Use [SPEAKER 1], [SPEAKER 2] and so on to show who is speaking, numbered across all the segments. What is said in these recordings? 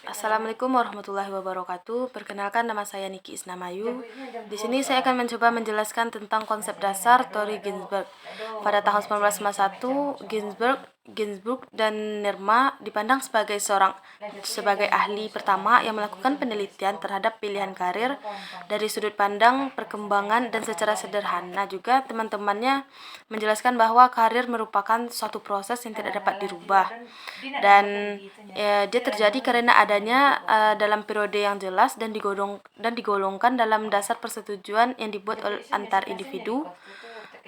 [SPEAKER 1] Assalamualaikum warahmatullahi wabarakatuh. Perkenalkan, nama saya Niki Isnamayu. Di sini saya akan mencoba menjelaskan tentang konsep dasar teori Ginzburg. Pada tahun 1951, Ginzburg dan Nerma dipandang sebagai ahli pertama yang melakukan penelitian terhadap pilihan karir dari sudut pandang perkembangan, dan secara sederhana juga teman-temannya menjelaskan bahwa karir merupakan suatu proses yang tidak dapat dirubah, dan dia terjadi karena adanya dalam periode yang jelas dan digolongkan dalam dasar persetujuan yang dibuat antar individu.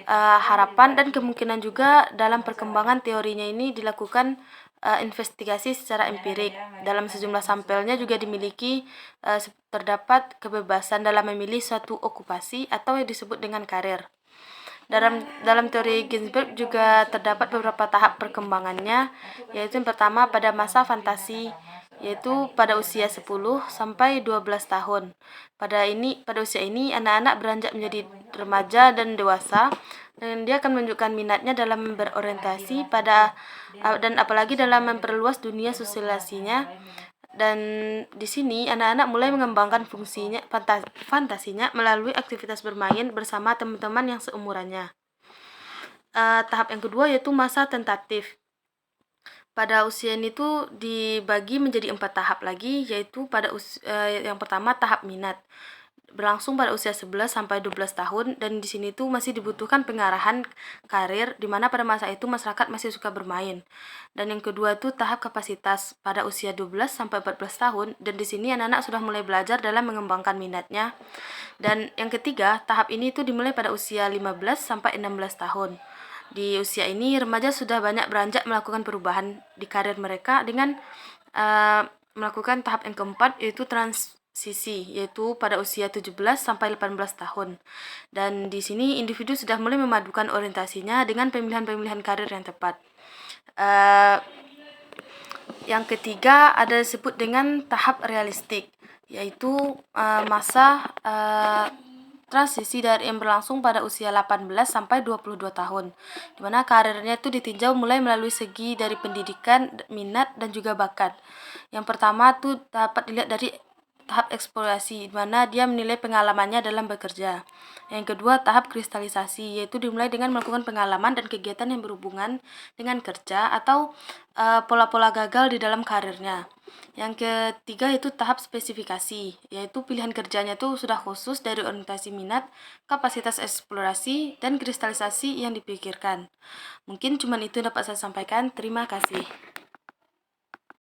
[SPEAKER 1] Harapan dan kemungkinan juga dalam perkembangan teorinya ini dilakukan investigasi secara empirik. Dalam sejumlah sampelnya juga dimiliki terdapat kebebasan dalam memilih suatu okupasi atau yang disebut dengan karir. Dalam teori Ginzburg juga terdapat beberapa tahap perkembangannya, yaitu yang pertama pada masa fantasi, yaitu pada usia 10 sampai 12 tahun. Pada usia ini anak-anak beranjak menjadi remaja dan dewasa, dan dia akan menunjukkan minatnya dalam berorientasi dan apalagi dalam memperluas dunia sosialisasinya. Dan di sini anak-anak mulai mengembangkan fantasinya melalui aktivitas bermain bersama teman-teman yang seumurannya. Tahap yang kedua yaitu masa tentatif. Pada usia ini tuh dibagi menjadi 4 tahap lagi, yaitu yang pertama tahap minat, berlangsung pada usia 11 sampai 12 tahun, dan di sini tuh masih dibutuhkan pengarahan karir, di mana pada masa itu masyarakat masih suka bermain. Dan yang kedua tuh tahap kapasitas pada usia 12 sampai 14 tahun, dan di sini anak-anak sudah mulai belajar dalam mengembangkan minatnya. Dan yang ketiga, tahap ini tuh dimulai pada usia 15 sampai 16 tahun. Di usia ini remaja sudah banyak beranjak melakukan perubahan di karir mereka dengan melakukan tahap yang keempat, yaitu transisi, yaitu pada usia 17 sampai 18 tahun. Dan di sini individu sudah mulai memadukan orientasinya dengan pemilihan-pemilihan karir yang tepat. Yang ketiga ada disebut dengan tahap realistik, yaitu masa transisi dari yang berlangsung pada usia 18 sampai 22 tahun, dimana karirnya itu ditinjau mulai melalui segi dari pendidikan, minat, dan juga bakat. Yang pertama tuh dapat dilihat dari tahap eksplorasi, di mana dia menilai pengalamannya dalam bekerja. Yang kedua, tahap kristalisasi, yaitu dimulai dengan melakukan pengalaman dan kegiatan yang berhubungan dengan kerja atau pola-pola gagal di dalam karirnya. Yang ketiga itu tahap spesifikasi, yaitu pilihan kerjanya itu sudah khusus dari orientasi minat, kapasitas eksplorasi, dan kristalisasi yang dipikirkan. Mungkin cuma itu dapat saya sampaikan. Terima kasih.